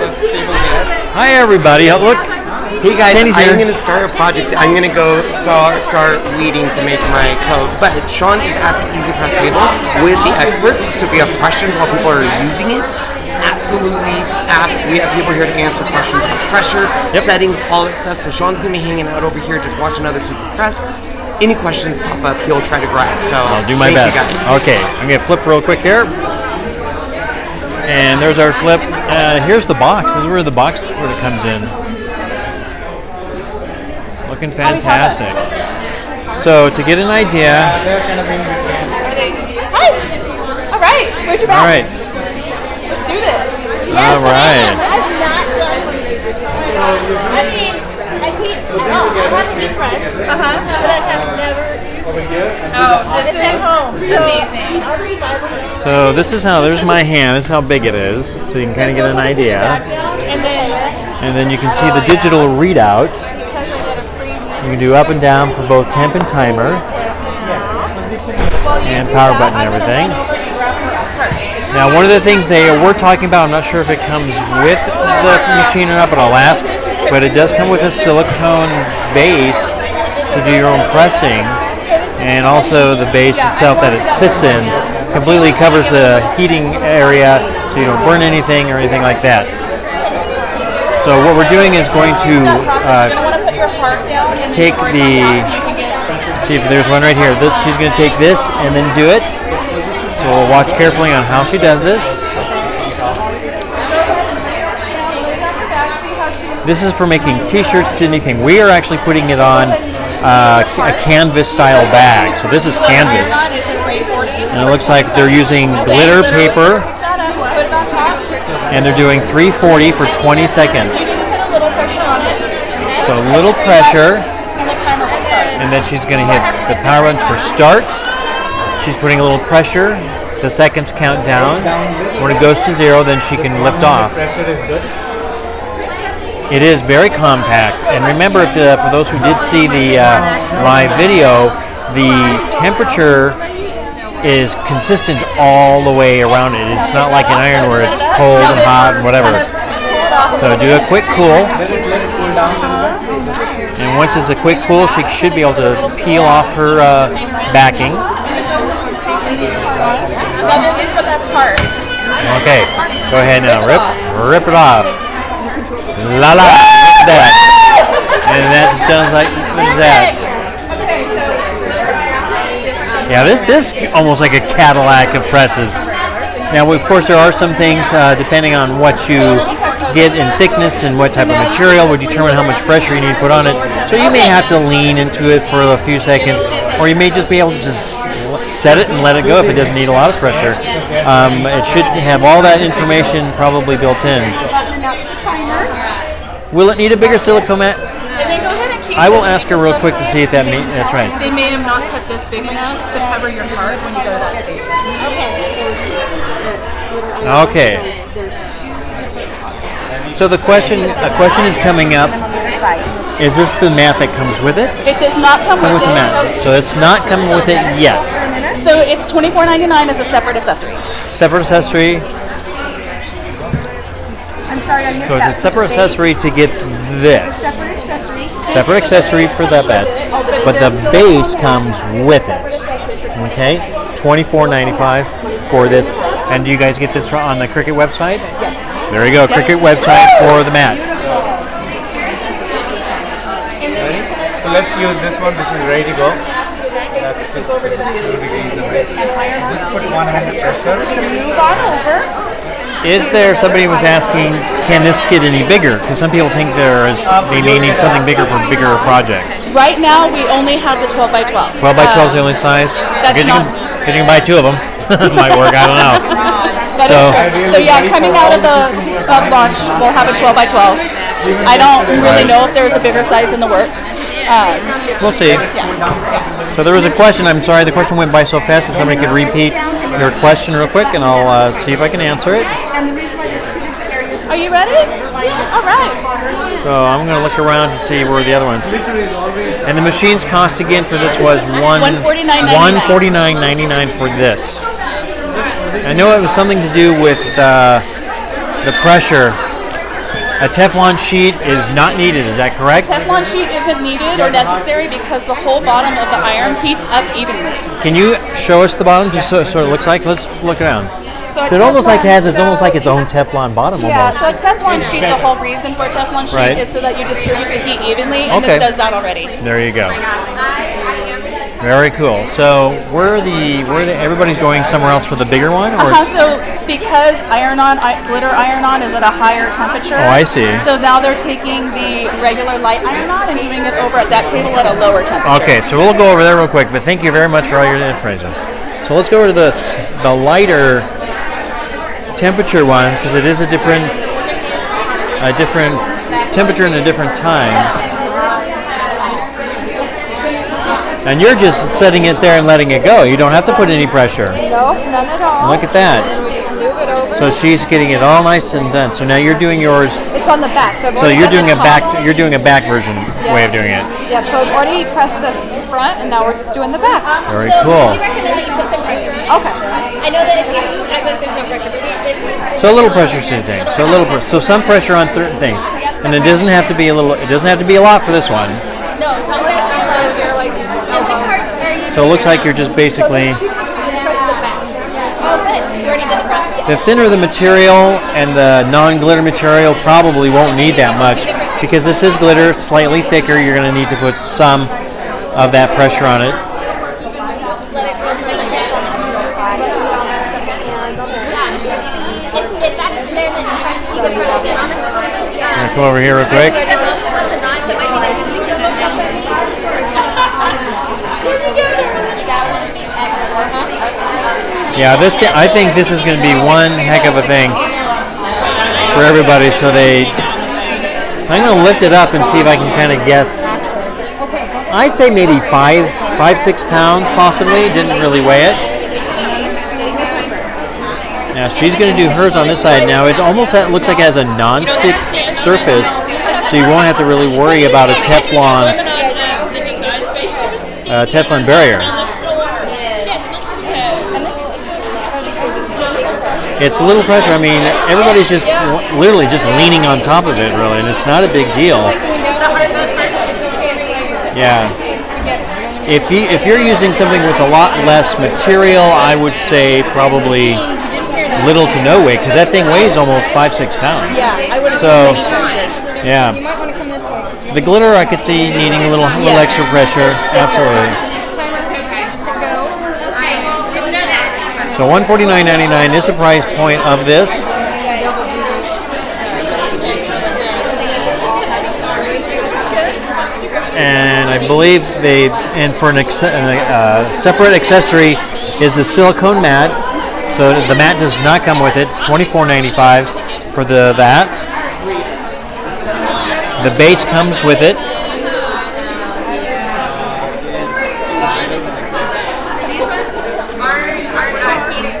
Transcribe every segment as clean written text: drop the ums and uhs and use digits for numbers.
Hi everybody. Look. Hey guys, I'm going to start a project. I'm going to go start weeding to make my coat. But Sean is at the Easy Press table with the experts. So if you have questions while people are using it, absolutely ask. We have people here to answer questions about pressure, settings, all that stuff. So Sean's going to be hanging out over here just watching other people press. Any questions pop up, he'll try to grab. So I'll do my best. Okay, I'm going to flip real quick here. And there's our flip. Here's the box. This is where the box comes in. Looking fantastic. So to get an idea. Hi. All right. Where's your bag? All right. Let's do this. All right. I'm not done with it. I mean, I want to be pressed, but I have never used it. Oh, this It's at home. amazing. So this is how, there's my hand, this is how big it is, so you can kind of get an idea. And then you can see the digital readout. You can do up and down for both temp and timer. And power button and everything. Now one of the things they were talking about, I'm not sure if it comes with the machine or not, but I'll ask. But it does come with a silicone base to do your own pressing. And also the base itself that it sits in completely covers the heating area so you don't burn anything or anything like that. So what we're doing is going to take the, see if there's one right here. She's going to take this and then do it. So we'll watch carefully on how she does this. This is for making t-shirts, anything. We are actually putting it on a canvas style bag. So this is canvas. And it looks like they're using glitter paper. And they're doing 340 for 20 seconds. So a little pressure. And then she's going to hit the power button for start. She's putting a little pressure. The seconds count down. When it goes to 0, then she can lift off. It is very compact, and remember, for those who did see the live video, the temperature is consistent all the way around it. It's not like an iron where it's cold and hot and whatever. So do a quick cool, and once it's a quick cool, she should be able to peel off her backing. This is the best part. Okay, go ahead now, rip it off. La la, that. And that sounds like, what is that? Yeah, this is almost like a Cadillac of presses. Now, of course, there are some things, depending on what you get in thickness and what type of material would determine how much pressure you need to put on it. So you may have to lean into it for a few seconds, or you may just be able to just set it and let it go if it doesn't need a lot of pressure. It should have all that information probably built in. Will it need a bigger silicone mat? I will ask her real quick to see if that's right. They may have not cut this big enough to cover your part when you go to that stage. Okay. So a question is coming up. Is this the mat that comes with it? It does not come with the mat. So it's not coming with it yet. So it's $24.99 as a separate accessory. Separate accessory. I'm sorry, I missed So that. it's a separate accessory to get this. Separate accessory for that bed. But the base comes with it. Okay? $24.95 for this. And do you guys get this on the Cricut website? Yes. There you go, Cricut website for the mat. So let's use this one. This is ready to go. That's just a little bit easier. Just put one hand of pressure. Move on over. Is there, somebody was asking, can this get any bigger? Because some people think they may need something bigger for bigger projects. Right now, we only have the 12 by 12. 12 by 12 is the only size? Because you can buy 2 of them. Might work, I don't know. So yeah, coming out of the launch, we'll have a 12 by 12. I don't really know if there's a bigger size in the works. We'll see. So there was a question. I'm sorry, the question went by so fast that somebody could repeat your question real quick, and I'll see if I can answer it. Are you ready? All right. So I'm going to look around to see where the other ones. And the machine's cost again for this was $149.99 for this. I know it was something to do with the pressure a Teflon sheet is not needed. Is that correct? Teflon sheet isn't needed or necessary because the whole bottom of the iron heats up evenly. Can you show us the bottom, just so it looks like? Let's look around. So So it almost like has it's almost like its own Teflon bottom yeah, almost. so a Teflon sheet, the whole reason for a Teflon sheet Right. is so that you distribute the heat evenly, and Okay. this does that already. There you go. Very cool. So everybody's going somewhere else for the bigger one, or So because glitter iron-on is at a higher temperature. Oh, I see. So now they're taking the regular light iron-on and doing it over at that table at a lower temperature. okay. So we'll go over there real quick. But thank you very much for all your information. So let's go over to the lighter temperature ones because it is a different temperature and a different time. And you're just setting it there and letting it go. You don't have to put any pressure. No, none at all. Look at that. Just move it over. So she's getting it all nice and done. So now you're doing yours. It's on the back. So, I've So already you're done doing the a back. top. You're doing a back version way of doing it. Yep. So I've already pressed the front, and now we're just doing the back. Very So cool. I do recommend that you put some pressure on it. Okay. I know that if she's acting like there's no pressure, but it's So a little pressure thing. So some pressure on certain things, and it doesn't have to be a little. It doesn't have to be a lot for this one. no, I'm gonna feel like you're like. And which part are you? So it looks like you're just basically. Oh, good. You already did the front. The thinner the material and the non-glitter material probably won't need that much because this is glitter, slightly thicker. You're going to need to put some of that pressure on it. Let it go. If that isn't there, then you can press again on it a little bit. I'm going to come over here real quick. The multiple ones are not, so it might be like just think of look up at me. Here you go. Yeah, I think this is going to be one heck of a thing for everybody. So I'm going to lift it up and see if I can kind of guess. I'd say maybe 5-6 pounds possibly. Didn't really weigh it. Now she's going to do hers on this side. Now it almost looks like it has a non-stick surface, so you won't have to really worry about a Teflon barrier. It's a little pressure. I mean, everybody's just literally just leaning on top of it, really, and it's not a big deal. Yeah. If you're using something with a lot less material, I would say probably little to no weight, because that thing weighs almost 5-6 pounds. Yeah, I would. So, yeah. You might want to come this way. The glitter I could see needing a little extra pressure. Absolutely. So $149.99 is the price point of this. And I believe for a separate accessory is the silicone mat. So the mat does not come with it. It's $24.95 for that. The base comes with it.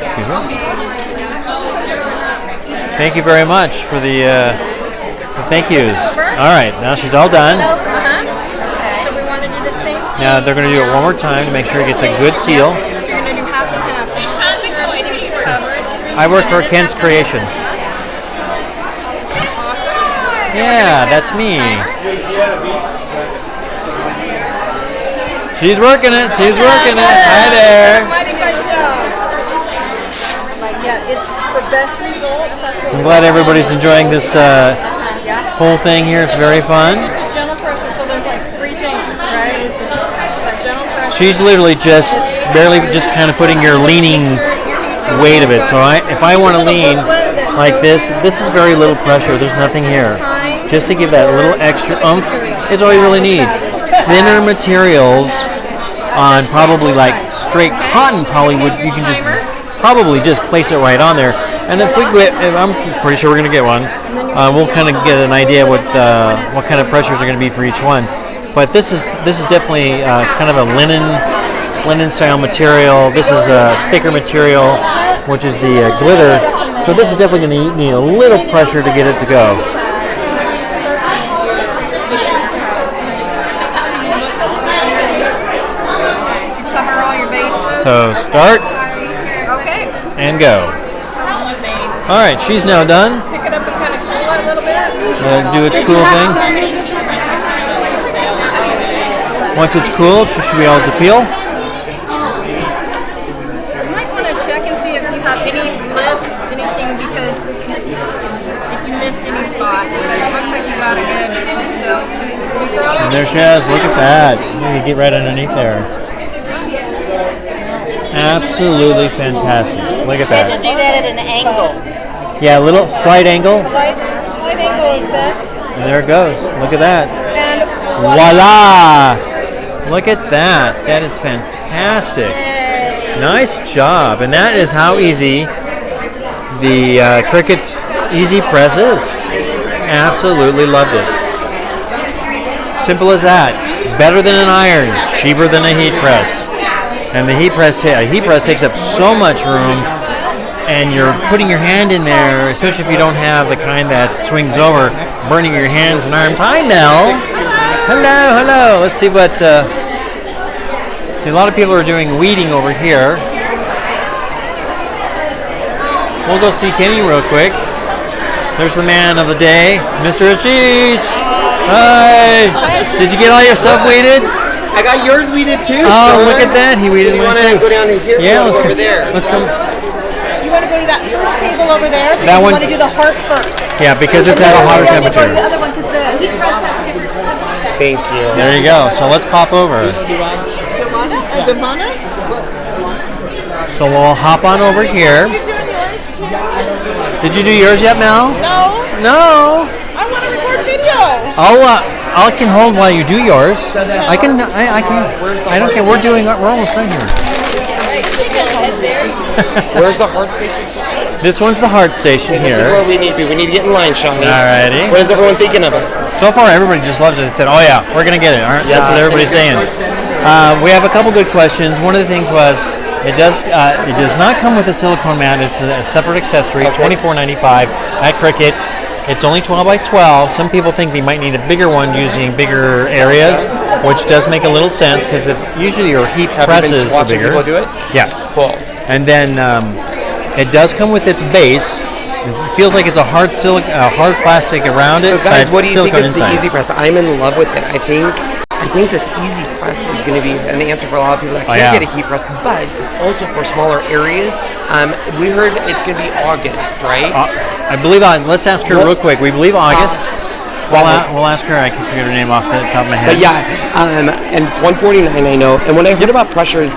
Excuse me. Thank you very much for the thank yous. All right, now she's all done. So we want to do the same. Now they're going to do it one more time to make sure it gets a good seal. So you're going to do half and half. So it's covered. I work for Ken's Creations. Yeah, that's me. She's working it. She's working it. Hi there. Mighty good job. Yeah, for best results. I'm glad everybody's enjoying this whole thing here. It's very fun. It's just a gentle pressure, so there's like 3 things, right? It's just like gentle pressure. She's literally just barely just kind of putting your leaning weight of it. So if I want to lean like this is very little pressure. There's nothing here. Just to give that little extra oomph is all you really need. Thinner materials on probably like straight cotton you can just probably just place it right on there. And if I'm pretty sure we're going to get one. We'll kind of get an idea what kind of pressures are going to be for each one. But this is definitely kind of a linen style material. This is a thicker material, which is the glitter. So this is definitely going to need a little pressure to get it to go. Cover all your bases. So start Okay. and go. All right, she's now done. Pick it up and kind of cool it. little bit. Do its cool thing. Once it's cool, she should be able to peel. You might want to check and see if you have any lip, anything, because if you missed any spot, it looks like you got it good. So, And there she is. Look at that. You can get right underneath there. Absolutely fantastic. Look at that. Do that at an angle. Yeah, a little slight angle. slight angle is best. And there it goes. Look at that. And Voila! Look at that. That is fantastic. Nice job. And that is how easy the Cricut Easy Press is. Absolutely loved it. Simple as that. Better than an iron. Cheaper than a heat press. And the heat press takes up so much room. And you're putting your hand in there, especially if you don't have the kind that swings over, burning your hands and arms. Hi, Mel. Hello, hello. Let's see what. See, a lot of people are doing weeding over here. We'll go see Kenny real quick. There's the man of the day, Mr. Ashish. Hi. Did you get all your stuff weeded? I got yours weeded too. Oh, look at that. He weeded You mine want to too. go down in here? Yeah, let's over go there. Let's go. You want to go to that first table over there? That one- You want to do the heart first. Yeah, because it's at a hotter Then you go to the temperature. other one because the heat press has different temperature settings. Thank you. There you go. So let's pop over. Devana? So we'll hop on over here. You doing yours too? Did you do yours yet, Mel? No. No. I want to record video. I can hold while you do yours. I can. I don't care. We're almost done here. Where's the heart station? This one's the heart station This is here. where we need to be. We need to get in line, Shawnee. Alrighty. What is everyone thinking of it? So far, everybody just loves it. They said, "Oh yeah, we're gonna get it." That's what everybody's saying. We have a couple good questions. One of the things was it does not come with a silicone mat. It's a separate accessory, $24.95 at Cricut. It's only 12 by 12. Some people think they might need a bigger one using bigger areas, which does make a little sense because usually your heat presses are bigger. People do it? Yes. Cool. And then it does come with its base. It feels like it's a hard plastic around it. So guys, but what do you think silicone of the inside. Easy Press? I'm in love with it. I think this Easy Press is going to be an answer for a lot of people that can't get a heat press, but also for smaller areas. We heard it's going to be August, right? I believe let's ask her real quick. We believe August. We'll ask her. I can forget her name off the top of my head. But yeah, and it's $149, I know. And when I heard about pressure is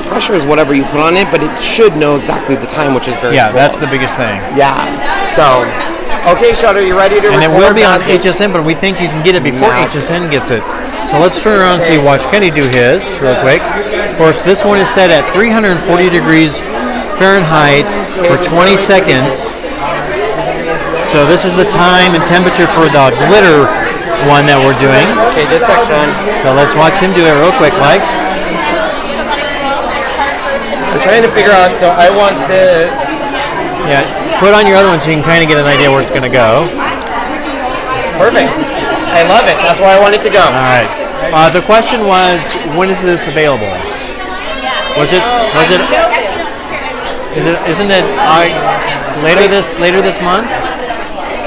whatever you put on it, but it should know exactly the time, which is very cool. That's the biggest thing. Yeah. So, okay, Shutter, you ready to record? And it will be on HSN, but we think you can get it before HSN gets it. So let's turn around and see. Watch Kenny do his real quick. Of course, this one is set at 340 degrees Fahrenheit for 20 seconds. So this is the time and temperature for the glitter one that we're doing. Okay, this section. So let's watch him do it real quick, Mike. I'm trying to figure out, so I want this. Yeah, put on your other one so you can kind of get an idea where it's going to go. Perfect. I love it. That's where I want it to go. All right. The question was, when is this available? Isn't it later this month?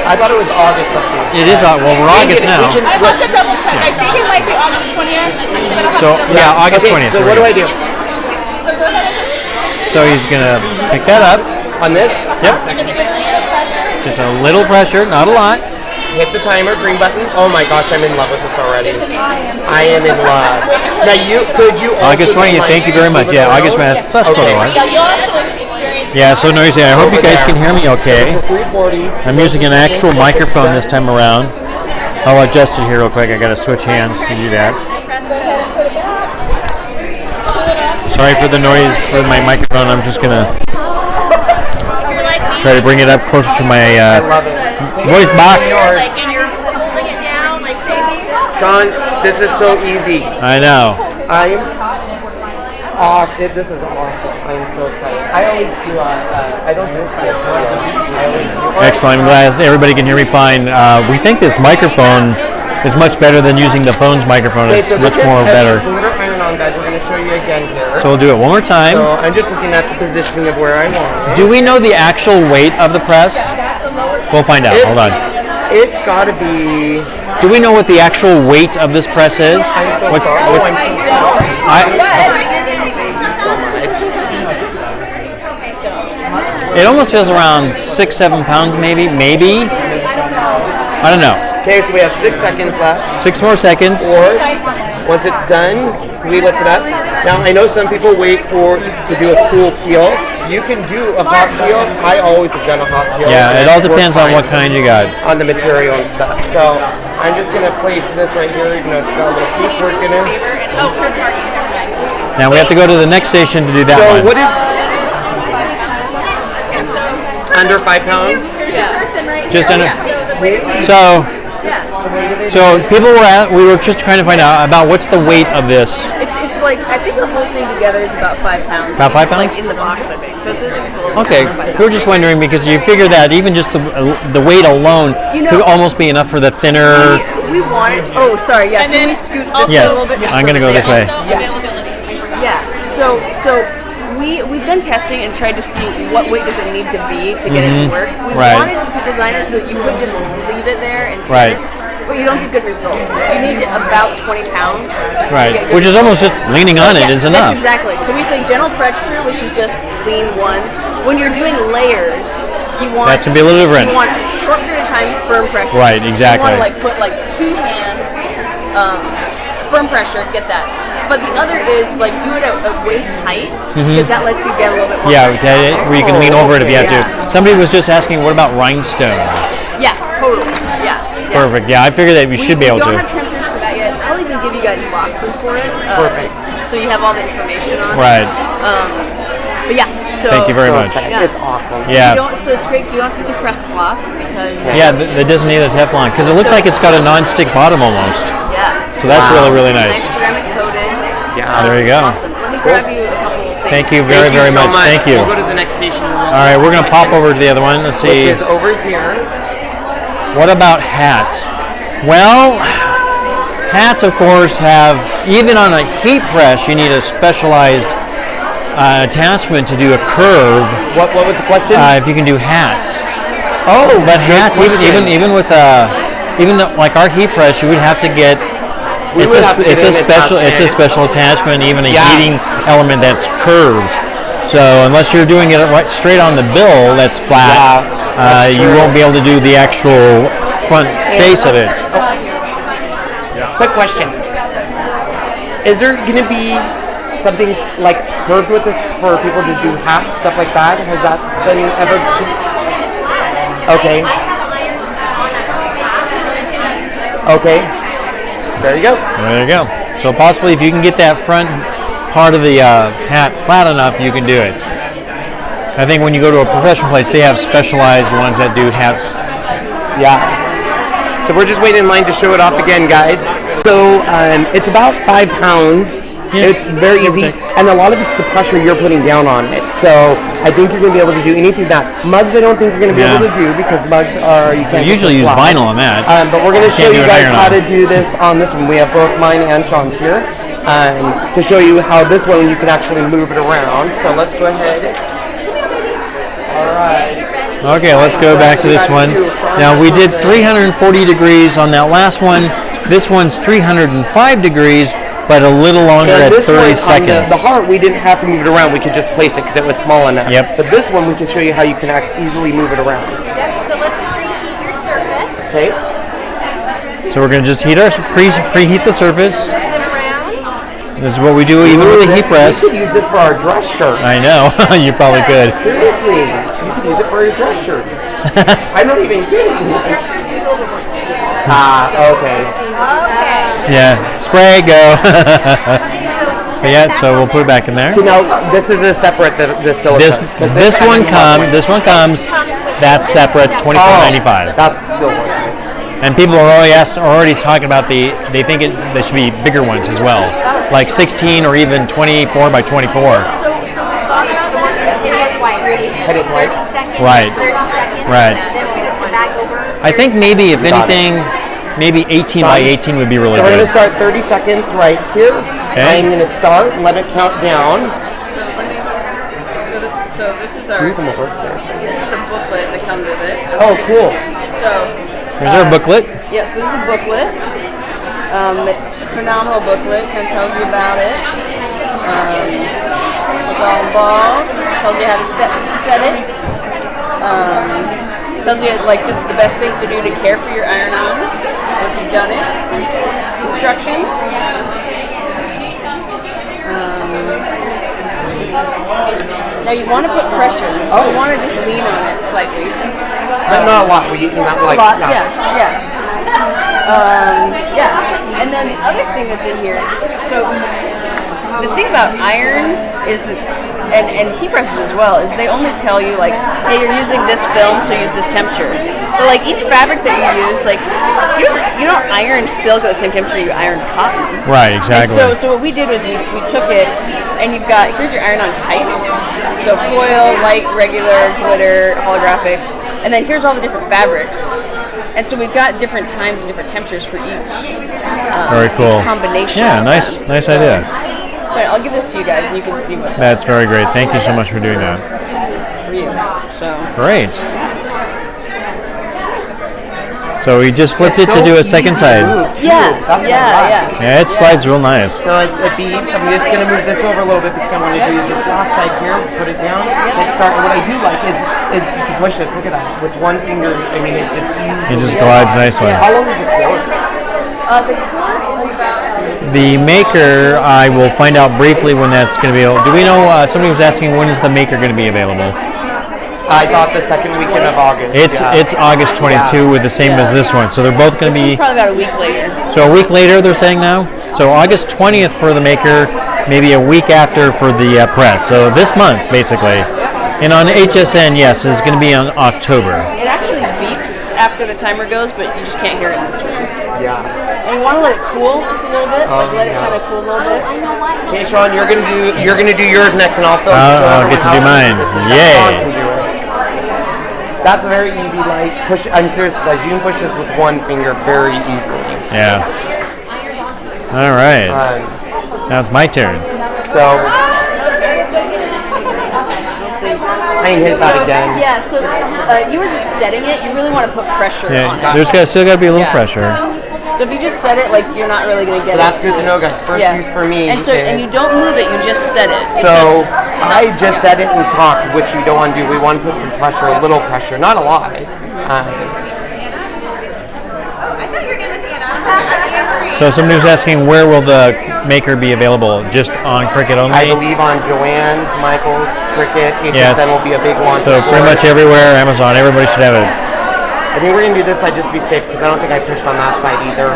I thought it was August something. It is. Well, we're August now. I have to double check. I think it might be August 20th. So yeah, August 20th. So what do I do? So he's gonna pick that up. On this? Yep. Just a little pressure, not a lot. Hit the timer, green button. Oh my gosh, I'm in love with this already. I am in love. Now could you also August 20th. Thank you very much. Yeah, August 20th. That's okay. Yeah, so noisy. I hope you guys can hear me okay. 340. I'm using an actual microphone this time around. I'll adjust it here real quick. I gotta switch hands to do that. Sorry for the noise for my microphone. I'm just gonna try to bring it up closer to my voice box. And you're holding it down like crazy. Sean, this is so easy. I know. This is awesome. I'm so excited. I always do. I don't do it. Excellent. I'm glad everybody can hear me fine. We think this microphone is much better than using the phone's microphone. It's much more better. Glitter iron on, guys. We're going to show you again here. So we'll do it one more time. So I'm just looking at the positioning of where I want it. Do we know the actual weight of the press? We'll find out. Hold on. it's got to be. Do we know what the actual weight of this press is? What's it almost feels around 6-7 pounds, maybe. I don't know. Okay, so we have 6 seconds left. 6 more seconds. Or once it's done, we lift it up. Now I know some people wait to do a cool peel. You can do a hot peel. I always have done a hot peel. Yeah, it all depends on what kind you got. On the material and stuff. So I'm just gonna place this right here. You know, it's got a little piecework in it. Now we have to go to the next station to do that So one. what is under 5 pounds? Just under. So people we were just trying to find out about what's the weight of this. It's like, I think the whole thing together is about 5 pounds. About 5 pounds? Like in the box, I think. So it's at least a little Okay, over 5 we were pounds. just wondering because you figure that even just the weight alone could almost be enough for the thinner. We wanted, oh, sorry, yeah. Can we scoot this Yeah, a little bit? I'm gonna go this way. Yeah, so we've done testing and tried to see what weight does it need to be to get it to work. We wanted to design it so that you could just leave it there and set it, but you don't get good results. You need about 20 pounds. Right, which is almost just leaning on it is enough. That's exactly. So we say gentle pressure, which is just lean one. When you're doing layers, you want That should be a little different. You want a short period of time, firm pressure. Right, exactly. You want to put 2 hands, firm pressure, get that. But the other is do it at waist height because that lets you get a little bit more. Yeah, pressure. where you can lean over it if you have to. Somebody was just asking, what about rhinestones? Yeah, totally. Yeah. Perfect. Yeah, I figured that we should be able We to. don't have temperatures for that yet. I'll even give you guys boxes for it. Perfect. So you have all the information on it. Right. But yeah, so Thank you very much. Yeah. It's awesome. Yeah. So it's great. So you don't have to use a pressed cloth because Yeah, that doesn't need a Teflon because it looks like it's got a non-stick bottom almost. yeah. So that's really Nice nice. ceramic coated. Yeah. There you go. Awesome. Let me grab you a couple of things. Thank you very so much. Thank you. We'll go to the next station. All right, we're gonna pop over to the other one. Let's Which see. is over here. What about hats? Well, hats, of course, have even on a heat press, you need a specialized attachment to do a curve. What was the question? If you can do hats. Oh, But hats, question. even with like our heat press, you would have to get. We would have to get an It's a special attachment, even a heating element that's curved. So unless you're doing it right straight on the bill, that's flat. You won't be able to do the actual front face of it. Quick question. Is there going to be something like curved with this for people to do hats, stuff like that? Has that been ever? Okay. Okay. There you go. There you go. So possibly if you can get that front part of the hat flat enough, you can do it. I think when you go to a professional place, they have specialized ones that do hats. Yeah. So we're just waiting in line to show it off again, guys. So it's about 5 pounds. Yeah. It's very easy, and a lot of it's the pressure you're putting down on it. So I think you're going to be able to do anything that mugs. I don't think you're going to be able to do because mugs are you can't. We usually use vinyl on that. But we're going to show Can't do you an guys iron how on. to do this on this one. We have both mine and Sean's here to show you how this one you can actually move it around. So let's go ahead. All right. Okay, let's go back to this one. Now we did 340 degrees on that last one. This one's 305 degrees, but a little longer And at this 30 one, seconds. on the heart, we didn't have to move it around. We could just place it because it was small enough. Yep. But this one, we can show you how you can easily move it around. Yep, so let's preheat your surface. Okay. So we're going to just preheat the surface. Move it around. This is what we do even with the heat press. We could use this for our dress shirts. I know, you probably could. Seriously, you could use it for your dress shirts. I'm not even kidding. Dress shirts need a little bit more steam. Okay. Yeah, spray, go. Okay, so But yeah, so we'll put it back in there. Now, this is a separate, the silicone. This one comes, that's separate, $24.95. That's still working. And people are already talking about they think there should be bigger ones as well, like 16 or even 24 by 24. So we thought about that. It's really Hit it twice. Right, right. then we're going to put back over. I think maybe if Got it. anything, maybe 18 by 18 would be really So we're going good. to start 30 seconds right here. Okay. I'm going to start and let it count down. So let me. So this is our. Come over there. This is the booklet that comes with it. Oh, cool. So Here's our booklet. Yes, this is the booklet. Phenomenal booklet. Kind of tells you about it. What's all involved. Tells you how to set it. Tells you like just the best things to do to care for your iron-on once you've done it. Instructions. Now you want to put pressure, so you want to just lean on it slightly. But not a lot. Not like, a lot, no. yeah. And then the other thing that's in here, so the thing about irons is that, and heat presses as well, is they only tell you like, hey, you're using this film, so use this temperature. But like each fabric that you use, like you don't iron silk at the same temperature you iron cotton. Right, exactly. And so what we did was we took it, and you've got, here's your iron-on types. So foil, light, regular, glitter, holographic, and then here's all the different fabrics. And so we've got different times and different temperatures for each. Very cool. Each combination. Yeah, nice idea. So I'll give this to you guys, and you can see what That's very great. Thank you so much for doing that. for you. So Great. So we just flipped it to do a second side. yeah. Yeah, it slides real nice. So it's the beads. I'm just going to move this over a little bit because I want to do this last side here. Put it down. Let's start. What I do like is to push this. Look at that. With one finger, I mean, it just It just glides nicely. How long is the cord? The cord is about 6. The maker, I will find out briefly when that's going to be available. Do we know, somebody was asking when is the maker going to be available? I thought the second weekend of August. It's August 22 with the same as this one. So they're both going to This be, is probably about a week later. so a week later they're saying now? So August 20th for the maker, maybe a week after for the press. So this month, basically. And on HSN, yes, it's going to be on October. It actually beeps after the timer goes, but you just can't hear it in this room. Yeah. And you want to let it cool just a little bit, let it kind of cool a little bit. Okay, Sean, you're gonna do yours next, and I'll film. I'll get to do mine. Yay! That's very easy. Like push. I'm serious, guys. You can push this with one finger very easily. Yeah. All right. Now it's my turn. So I ain't hit that again. Yeah, so you were just setting it. You really want to put pressure on Yeah, it. there's still got to be a little pressure. So if you just set it, like you're not really going to get So it. that's good to know, guys. First use for me. And you don't move it. You just set it. So I just said it and talked, which you don't want to do. We want to put some pressure, a little pressure, not a lot. So somebody was asking where will the maker be available? Just on Cricut only? I believe on Joann's, Michael's, Cricut, HSN Yes. will be a big one. So pretty much everywhere, Amazon, everybody should have it. I think we're going to do this side just to be safe because I don't think I pushed on that side either.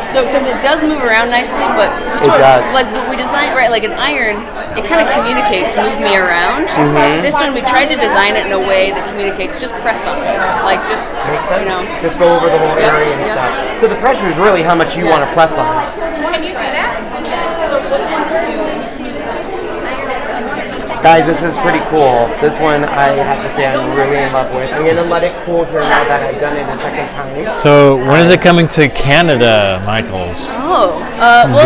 So because it does move around nicely, but we like we designed right, like an iron, it kind of communicates move me around. This one we tried to design it in a way that communicates just press on it, like just Makes sense. you know. Just go over the whole area and stuff. So the pressure is really how much you want to press on. Can you do that? Guys, this is pretty cool. This one I have to say I'm really in love with. I'm going to let it cool here now that I've done it a second time. So when is it coming to Canada, Michael's? Oh,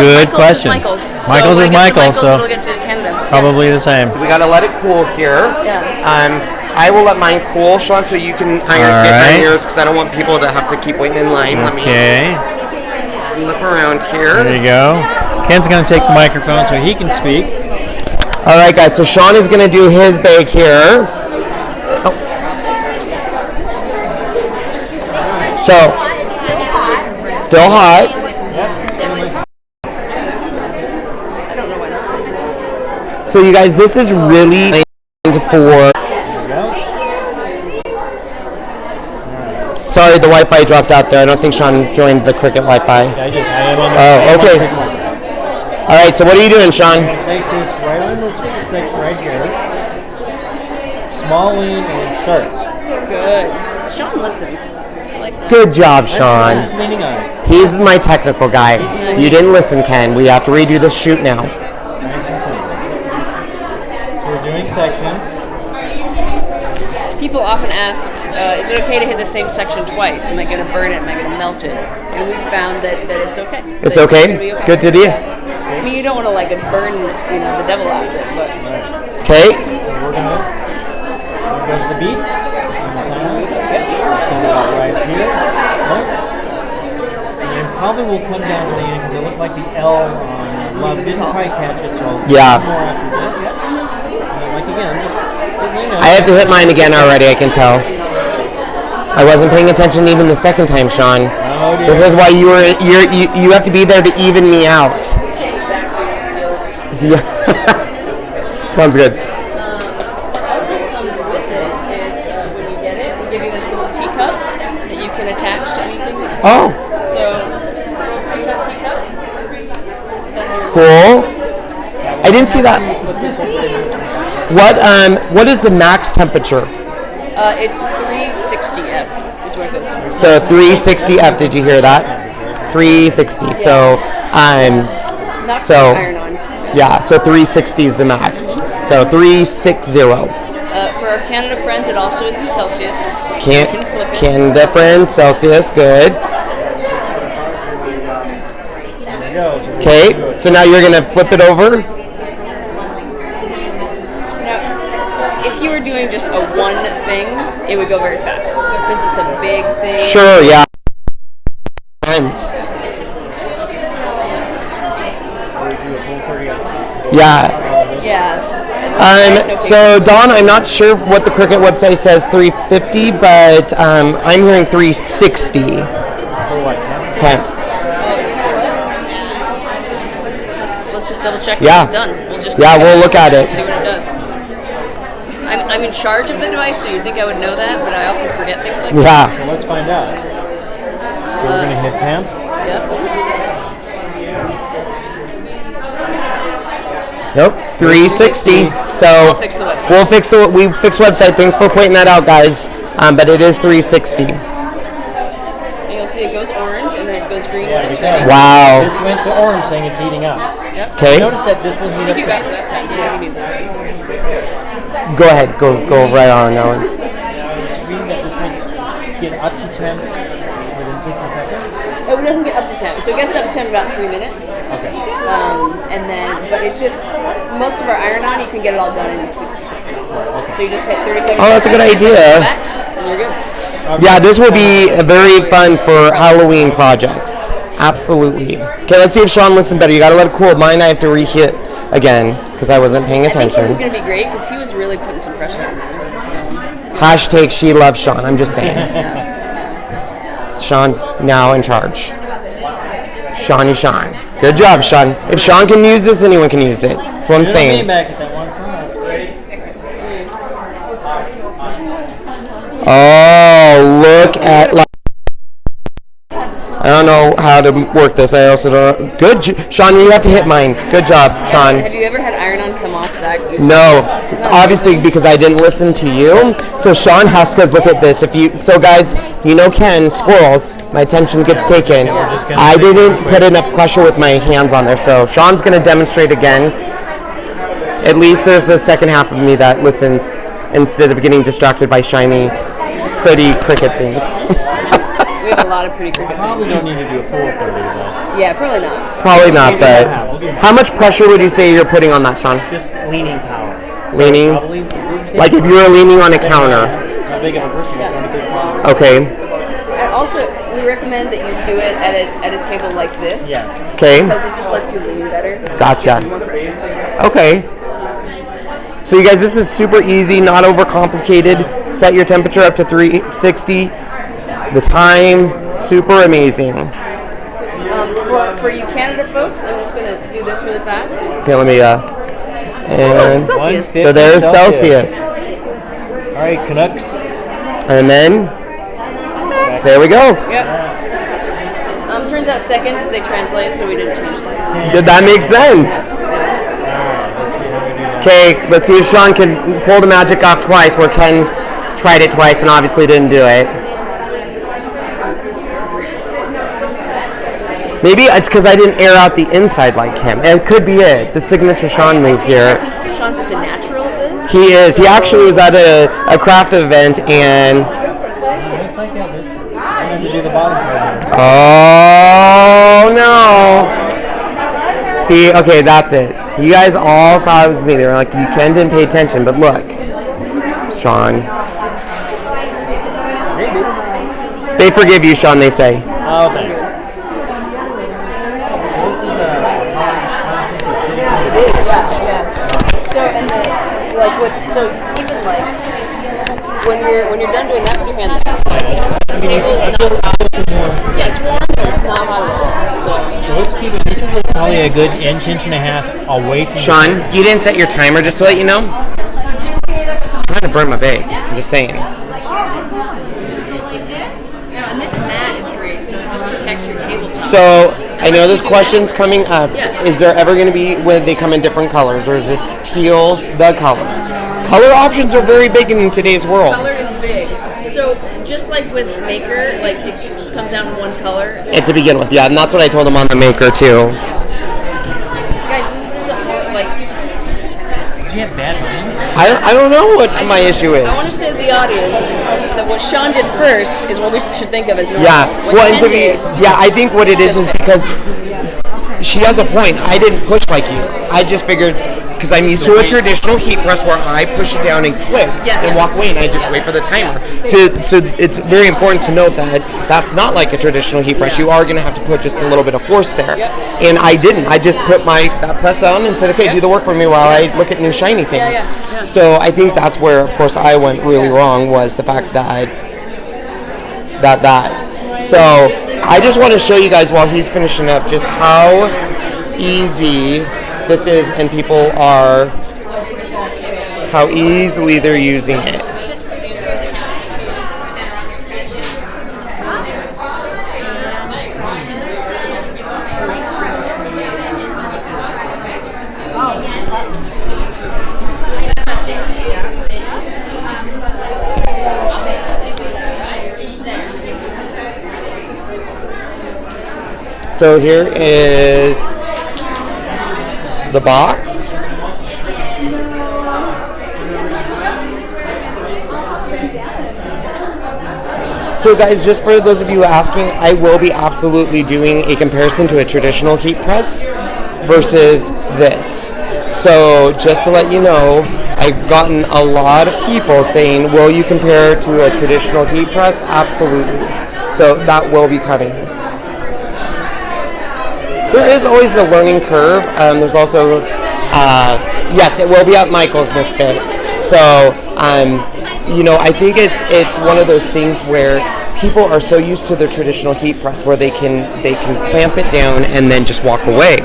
Good Michael's question. Is Michael's. Michael's is Michael's, so it'll get to Canada. Probably the same. So we got to let it cool here. Yeah. I will let mine cool, Sean, so you can get yours because I don't want people to have to keep waiting in line. Okay. Let me flip around here. There you go. Ken's going to take the microphone so he can speak. All right, guys. So Sean is going to do his bag here. Oh. So, still hot. So you guys, this is really for. Sorry, the Wi-Fi dropped out there. I don't think Sean joined the Cricut Wi-Fi. Yeah, I did. I am on the okay. All right, so what are you doing, Sean? Place this right on this section right here. Small lean and it starts. Good. Sean listens. I like that. Good job, I'm Sean. just leaning on it. He's my technical guy. You didn't listen, Ken. We have to redo the shoot now. Nice and simple. So we're doing sections. People often ask, is it okay to hit the same section twice? Am I going to burn it? Am I going to melt it? And we've found that it's okay. It's okay? Good to do. I mean, you don't want to like burn, the devil out of it, but. Okay. There goes the beat. And the timer. right here. And probably will come down to the end because it looked like the L on Love didn't quite catch it, so Yeah. more after this. Like again, just I have to hit mine again already, I can tell. I wasn't paying attention even the second time, Sean. Oh, dear. This is why you have to be there to even me out. Change back so you can steal it. Yeah. Sounds good. Also comes with it is when you get it, we give you this little teacup that you can attach to anything. Oh, So, little teacup. cool. I didn't see that. What is the max temperature? It's 360 F is where it goes to. So 360 F. Did you hear that? 360. So Not so- iron on. yeah. So 360 is the max. So 360. For our Canada friends, it also is in Celsius. Can't You can flip it. Canada friends Celsius. Good. Okay. So now you're gonna flip it over. Now, if you were doing just a one thing, it would go very fast. But since it's a big thing, Sure. Yeah. Friends. Yeah. yeah. So Don, I'm not sure what the Cricut website says 350, but I'm hearing 360. for what, 10? Temp. Let's just double check Yeah. when it's done. We'll just Yeah, we'll look at it. See what it does. I'm in charge of the device, so you'd think I would know that, but I often forget things like that. Yeah. So let's find out. So we're going to hit temp. Yep. Nope. 360. So We'll fix the website. we fix website. Thanks for pointing that out, guys. But it is 360. And you'll see it goes orange, and then it goes green. Yeah, and you then said Wow. This went to orange, saying it's heating up. Yep. Okay. Notice that this will heat Thank you up guys to last time. Yeah, you knew that. Go ahead. Go right on, Ellen. reading that this will get up to temp within 60 seconds. It doesn't get up to 10, so it gets up to 10 in about 3 minutes. Okay. And then, but it's just, most of our iron-on, you can get it all done in 60 seconds. So you just hit 30 seconds. Oh, that's a good idea. And you're good. Yeah, this will be very fun for Halloween projects. Absolutely. Okay, let's see if Sean listened better. You gotta let it cool. Mine I have to re-hit again because I wasn't paying I think this is attention. going to be great because he was really putting some pressure on me. Hashtag she loves Sean. I'm just saying. Sean's now in charge. Shawnee Sean. Good job, Sean. If Sean can use this, anyone can use it. That's what I'm saying. Back at that one point. Oh, look at. I don't know how to work this. I also don't. Good, Sean. You have to hit mine. Good job, Sean. Have you ever had iron-on come off that? No, obviously because I didn't listen to you. So Sean has to look at this. So guys, you know Ken, squirrels, my attention gets taken. I didn't put enough pressure with my hands on there. So Sean's going to demonstrate again. At least there's the second half of me that listens instead of getting distracted by shiny, pretty Cricut things. We have a lot of pretty Cricut Probably things. don't need to do a full 30 though. Yeah, probably not. Probably not, but how much pressure would you say you're putting on that, Sean? Just leaning power. Leaning? Probably. Like if you were leaning on a counter. How big of a person? Yeah. 23 pounds. Okay. And also, we recommend that you do it at a table like this. Yeah. Okay. Because it just lets you lean better. Gotcha. Okay. So you guys, this is super easy, not overcomplicated. Set your temperature up to 360. The time, super amazing. For you Canada folks, I'm just going to do this really fast. Okay, let me, and Celsius. so there's Celsius. All right, Canucks. And then, there we go. Yep. Turns out seconds, they translate, so we didn't change that. Did that make sense? Okay, let's see if Sean can pull the magic off twice, where Ken tried it twice and obviously didn't do it. Maybe it's because I didn't air out the inside like him. It could be it. The signature Sean move here. Sean's just a natural at this. He is. He actually was at a craft event and. It's like that. I have to do the bottom part here. Oh no! See, okay, that's it. You guys all thought it was me. They were like, you Ken didn't pay attention, but look, Sean. They forgive you, Sean, they say. Oh, thanks. It is, yeah. So and the, like what's so even like when you're done doing that, put your hand there. The table is not hot. Yeah, it's warm, but it's not hot at all. So let's keep it. This is probably a good inch and a half away from. Sean, you didn't set your timer, just to let you know. I'm trying to burn my bag. I'm just saying. and this mat is great, so it just protects your tabletop. So I know there's questions coming up. Yeah. Is there ever going to be where they come in different colors, or is this teal the color? Color options are very big in today's world. Color is big. So just like with Maker, like it just comes down to one color. To begin with, yeah, and that's what I told them on the Maker too. Guys, this is like. Did you have bad brain? I don't know what my issue is. I want to say to the audience that what Sean did first is what we should think of as normal. Yeah, What well, and Ken to be, did yeah, I think what it is just because she has a point. I didn't push like you. I just figured, because I'm used to a traditional heat press where I push it down and click and walk away, and I just wait for the timer. So it's very important to note that that's not like a traditional heat press. You are going to have to put just a little bit of force there. And I didn't. I just put that press on and said, okay, do the work for me while I look at new shiny things. So I think that's where, of course, I went really wrong, was the fact that. So I just want to show you guys while he's finishing up just how easy this is, and people are, how easily they're using it. So here is the box. So guys, just for those of you asking, I will be absolutely doing a comparison to a traditional heat press versus this. So just to let you know, I've gotten a lot of people saying, will you compare to a traditional heat press? Absolutely. So that will be coming. There is always the learning curve. There's also, yes, it will be at Michael's Misfit. So, you know, I think it's one of those things where people are so used to their traditional heat press where they can clamp it down and then just walk away.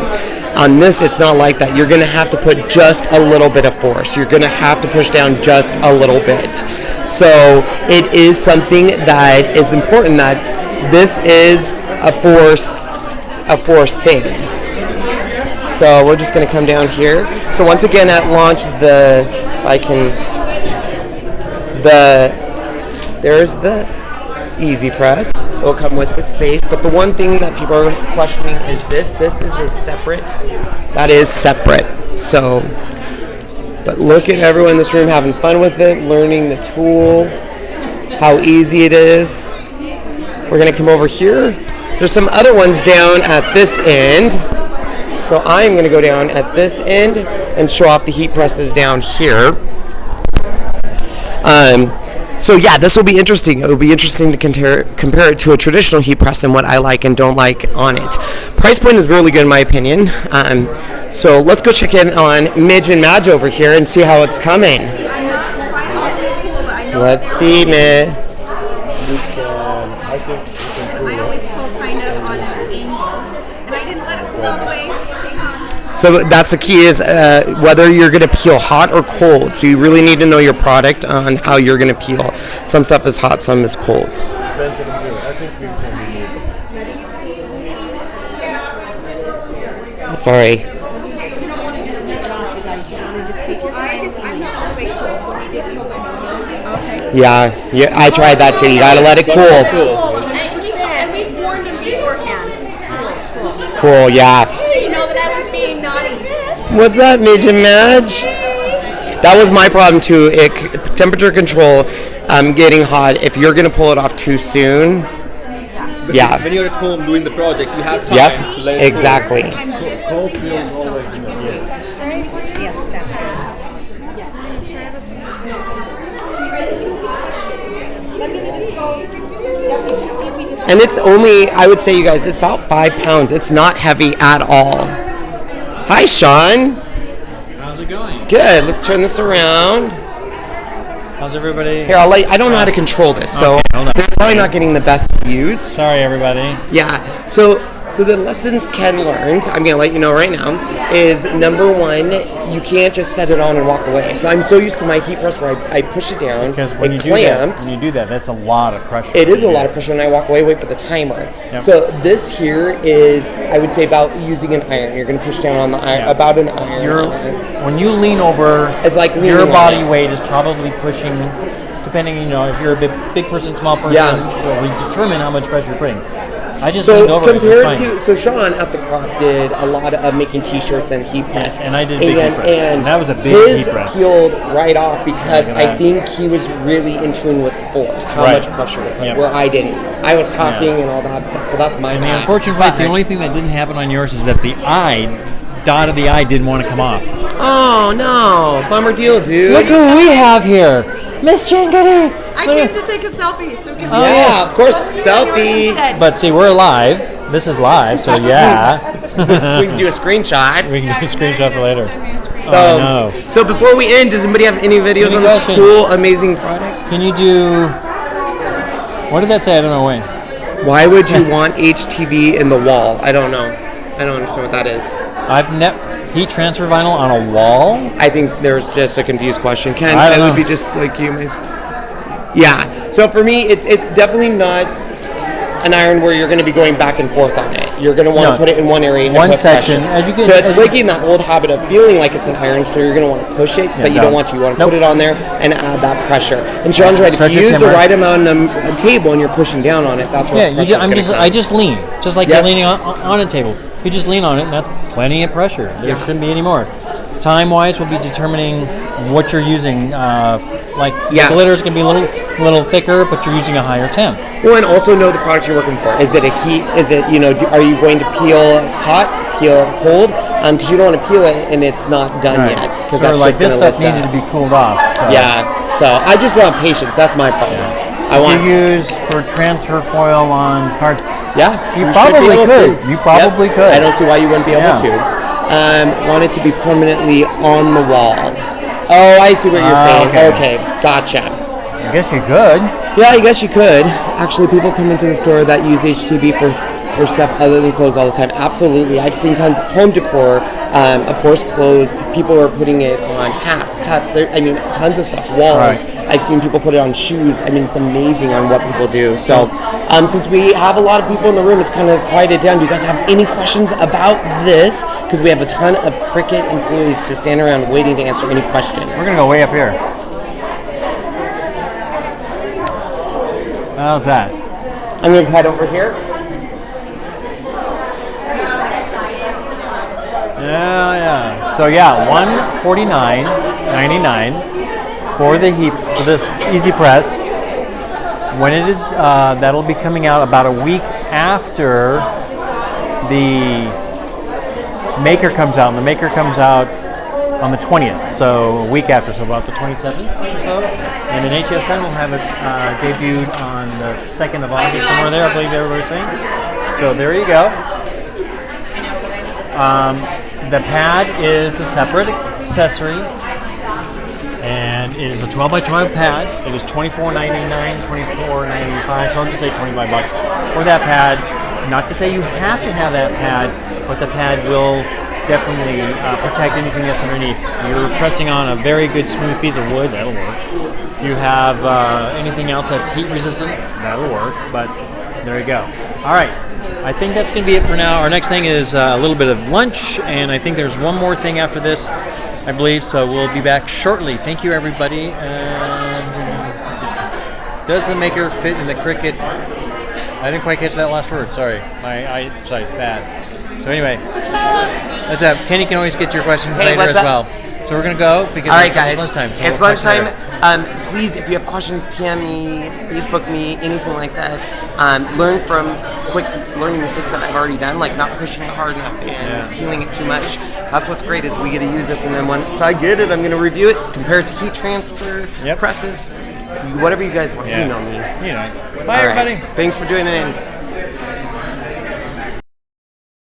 On this, it's not like that. You're going to have to put just a little bit of force. You're going to have to push down just a little bit. So it is something that is important, that this is a force thing. So we're just going to come down here. So once again, at launch, there's the Easy Press. It'll come with its base, but the one thing that people are questioning is this is a separate. That is separate. So, but look at everyone in this room having fun with it, learning the tool, how easy it is. We're going to come over here. There's some other ones down at this end. So I'm going to go down at this end and show off the heat presses down here. So yeah, this will be interesting. It will be interesting to compare it to a traditional heat press and what I like and don't like on it. Price point is really good in my opinion. So let's go check in on Midge and Madge over here and see how it's coming. Let's see, Midge. I always pull kind of on an angle, and I didn't let it pull all the way. So that's the key, is whether you're going to peel hot or cold. So you really need to know your product on how you're going to peel. Some stuff is hot, some is cold. Sorry. Yeah, I tried that too. You got to let it cool. And we warned him beforehand. Cool, yeah. You know that I was being naughty. What's up, Midge and Madge? That was my problem too. Temperature control, getting hot. If you're gonna pull it off too soon, yeah. When you're at home doing the project, you have time to let it exactly. Yes, that's right. Yes. Let me just go. And it's only, I would say, you guys, it's about 5 pounds. It's not heavy at all. Hi, Sean. How's it going? Good. Let's turn this around. How's everybody? Here, I don't know how to control this, so they're probably not getting the best views. Sorry, everybody. Yeah. So the lessons Ken learned, I'm going to let you know right now, is number one, you can't just set it on and walk away. So I'm so used to my heat press where I push it down, because when you do that, that's a lot of pressure. It is a lot of pressure, and I walk away, wait for the timer. Yep. So this here is, I would say, about using an iron. You're going to push down on the iron, about an iron. When you lean over, it's like your body weight is probably pushing, depending, if you're a big person, small person, we determine how much pressure you're putting. I just leaned over. So Sean at the Prop did a lot of making T-shirts and heat press. Yes, and I did big heat press. And that was a big heat press. His peeled right off because I think he was really in tune with the force, how much pressure to put, where I didn't. I was talking and all that stuff, so that's my bad. Unfortunately, the only thing that didn't happen on yours is that the dot of the eye didn't want to come off. Oh, no. Bummer deal, dude. Look who we have here. Miss Jane Goody. I came to take a selfie, so can yeah, of course, selfie. But see, we're live. This is live, so yeah. We can do a screenshot. We can do a screenshot for later. So before we end, does anybody have any videos on this cool, amazing product? Can you do? What did that say? I don't know. Wait. Why would you want HTV in the wall? I don't know. I don't understand what that is. Heat transfer vinyl on a wall? I think there's just a confused question. Ken, it would be just like you. Yeah. So for me, it's definitely not an iron where you're going to be going back and forth on it. You're going to want to put it in one area. One section. So it's breaking that old habit of feeling like it's an iron, so you're going to want to push it, but you don't want to. You want to put it on there and add that pressure. And Sean's right. If you use the right amount of a table and you're pushing down on it, that's what I just lean. Just like you're leaning on a table. You just lean on it, and that's plenty of pressure. There shouldn't be any more. Time-wise, we'll be determining what you're using. The glitter's going to be a little thicker, but you're using a higher temp. Well, and also know the product you're working for. Is it a heat? Is it, are you going to peel hot, peel cold? Because you don't want to peel it and it's not done yet. Because that's like just this stuff needed to be cooled off. So. Yeah. So I just want patience. That's my problem. What do you use for transfer foil on cards? Yeah, you probably could. You probably could. I don't see why you wouldn't be able to. Want it to be permanently on the wall. Oh, I see what you're saying. Okay, gotcha. I guess you could. Yeah, I guess you could. Actually, people come into the store that use HTV for stuff other than clothes all the time. Absolutely. I've seen tons of home decor, of course, clothes. People are putting it on hats, cups. Tons of stuff. Walls. Right. I've seen people put it on shoes. It's amazing on what people do. So, since we have a lot of people in the room, it's kind of quieted down. Do you guys have any questions about this? Because we have a ton of Cricut employees just standing around waiting to answer any questions. We're going to go way up here. How's that? I'm going to head over here. Yeah. So $149.99 for the for this Easy Press. When it is, that'll be coming out about a week after the Maker comes out. And the Maker comes out on the 20th, so a week after, so about the 27th or so. And then HSN will have it debuted on the 2nd of August, somewhere there, I believe everybody's saying. So there you go. The pad is a separate accessory, and it is a 12x12 pad. It is $24.99, $24.95, so I'll just say $25 for that pad. Not to say you have to have that pad, but the pad will definitely protect anything that's underneath. If you're pressing on a very good smooth piece of wood, that'll work. If you have anything else that's heat resistant, that'll work, but there you go. All right. I think that's going to be it for now. Our next thing is a little bit of lunch, and I think there's one more thing after this, I believe, so we'll be back shortly. Thank you, everybody. Does the Maker fit in the Cricut? I didn't quite catch that last word. Sorry. My eyesight's bad. So anyway, what's up? Kenny can always get your questions later as well. So we're going to go because it's lunchtime. So it's lunchtime. Please, if you have questions, PM me, Facebook me, anything like that. Learn from quick learning mistakes that I've already done, like not pushing it hard enough and peeling it too much. That's what's great is we get to use this, and then once I get it, I'm going to review it, compare it to heat transfer presses. whatever you guys want. Yeah. You know me. You know. Bye, All right. everybody. Thanks for joining in.